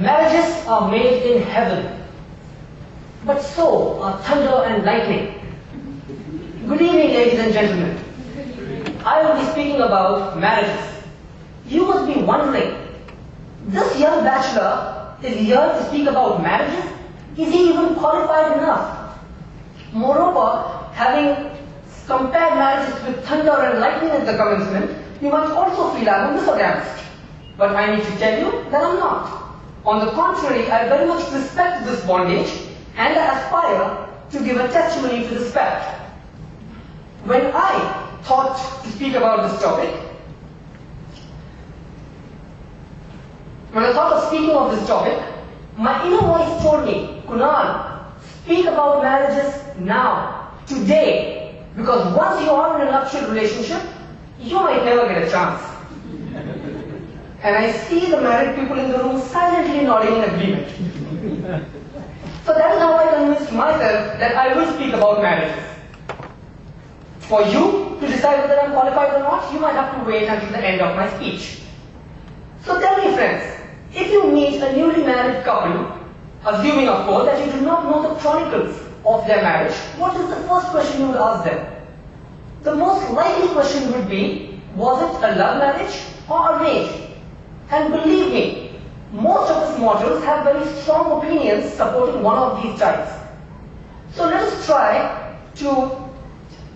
Marriages are made in heaven, but so are thunder and lightning. Good evening, ladies and gentlemen. I will be speaking about marriages. You must be wondering, this young bachelor is here to speak about marriages? Is he even qualified enough? Moreover, having compared marriages with thunder and lightning at the commencement, you might also feel I'm a misogynist. But I need to tell you that I'm not. On the contrary, I very much respect this bondage and I aspire to give a testimony to this fact. When I thought to speak about this topic, when I thought of speaking of this topic, my inner voice told me, Kunal, speak about marriages now, today, because once you are in a nuptial relationship, you might never get a chance. And I see the married people in the room silently nodding in agreement. So that is how I convinced myself that I will speak about marriages. For you to decide whether I am qualified or not, you might have to wait until the end of my speech. So tell me, friends, if you meet a newly married couple, assuming of course that you do not know the chronicles of their marriage, what is the first question you would ask them? The most likely question would be, was it a love marriage or arranged? And believe me, most of us mortals have very strong opinions supporting one of these types. So let us try to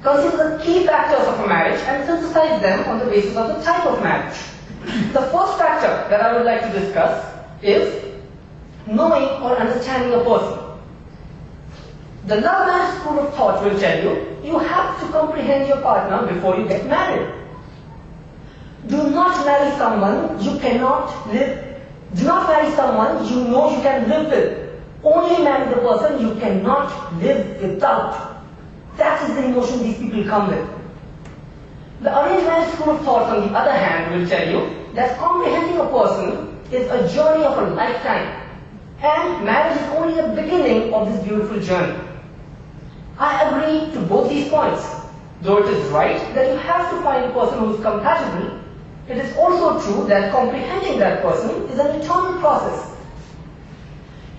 consider the key factors of a marriage and synthesize them on the basis of the type of marriage. The first factor that I would like to discuss is knowing or understanding a person. The love marriage school of thought will tell you, you have to comprehend your partner before you get married. Do not marry someone you cannot live. Do not marry someone you know you can live with. Only marry the person you cannot live without. That is the emotion these people come with. The arranged marriage school of thought, on the other hand, will tell you that comprehending a person is a journey of a lifetime, and marriage is only the beginning of this beautiful journey. I agree to both these points. Though it is right that you have to find a person who is compatible, it is also true that comprehending that person is an eternal process.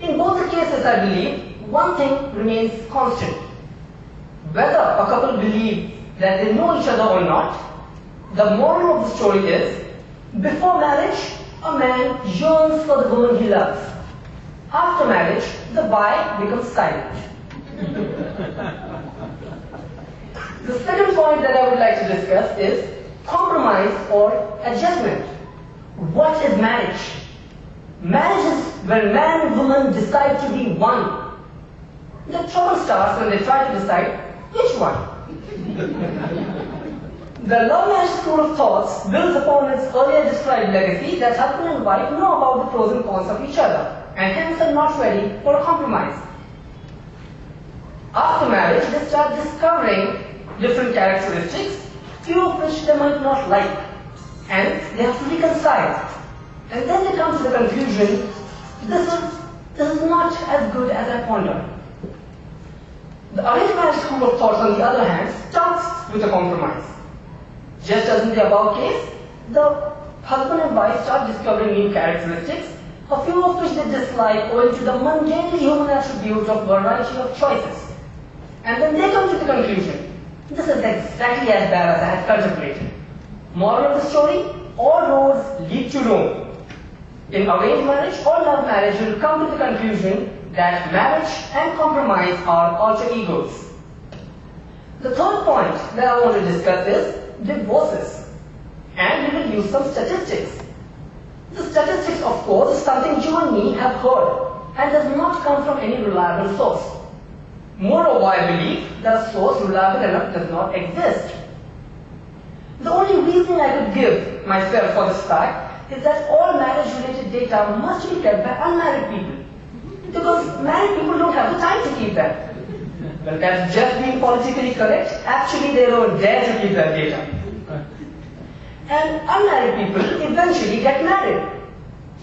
In both the cases, I believe, one thing remains constant. Whether a couple believe that they know each other or not, the moral of the story is, before marriage, a man yearns for the woman he loves. After marriage, the bi becomes silent. The second point that I would like to discuss is compromise or adjustment. What is marriage? Marriage is when man and woman decide to be one. The trouble starts when they try to decide which one. The love marriage school of thoughts builds upon its earlier described legacy that husband and wife know about the pros and cons of each other and hence are not ready for a compromise. After marriage, they start discovering different characteristics, few of which they might not like, and they have to reconcile. And then they come to the conclusion, this is not as good as I pondered. The arranged marriage school of thought, on the other hand, starts with a compromise. Just as in the above case, the husband and wife start discovering new characteristics, a few of which they dislike owing to the mundanely human attributes of variety of choices. And then they come to the conclusion, this is exactly as bad as I had contemplated. Moral of the story, all roads lead to Rome. In arranged marriage or love marriage, you will come to the conclusion that marriage and compromise are alter egos. The third point that I want to discuss is divorces. And we will use some statistics. The statistics, of course, is something you and me have heard and does not come from any reliable source. Moreover, I believe that a source reliable enough does not exist. The only reason I could give myself for this fact is that all marriage-related data must be kept by unmarried people. Because married people don't have the time to keep that. Well, that's just being politically correct. Actually, they don't dare to keep that data. And unmarried people eventually get married.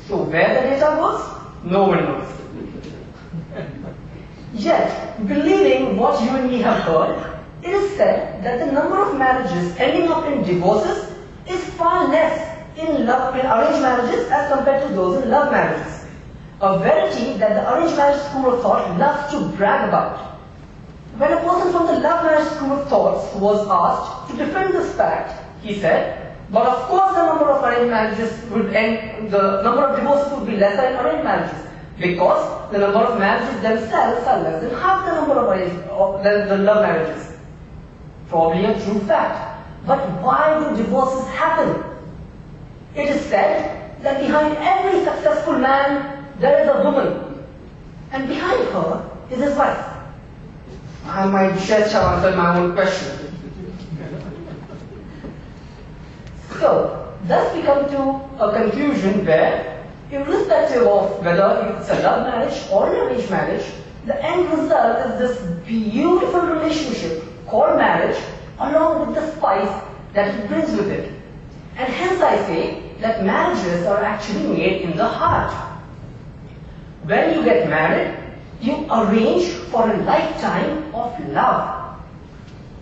So where the data goes, no one knows. Yet, believing what you and me have heard, it is said that the number of marriages ending up in divorces is far less in arranged marriages as compared to those in love marriages. a verity that the arranged marriage school of thought loves to brag about. When a person from the love marriage school of thoughts was asked to defend this fact, he said, but of course the number of arranged marriages would end, the number of divorces would be lesser in arranged marriages, because the number of marriages themselves are less than half the number of the love marriages. Probably a true fact. But why do divorces happen? It is said that behind every successful man there is a woman, and behind her is his wife. I might just have answered my own question. So, thus we come to a conclusion where, irrespective of whether it's a love marriage or an arranged marriage, the end result is this beautiful relationship called marriage, along with the spice that it brings with it. And hence I say that marriages are actually made in the heart. When you get married, you arrange for a lifetime of love.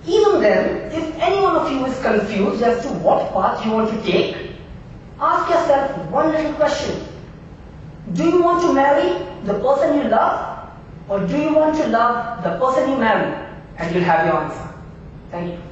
Even then, if any one of you is confused as to what path you want to take, ask yourself one little question. Do you want to marry the person you love, or do you want to love the person you marry? And you'll have your answer. Thank you.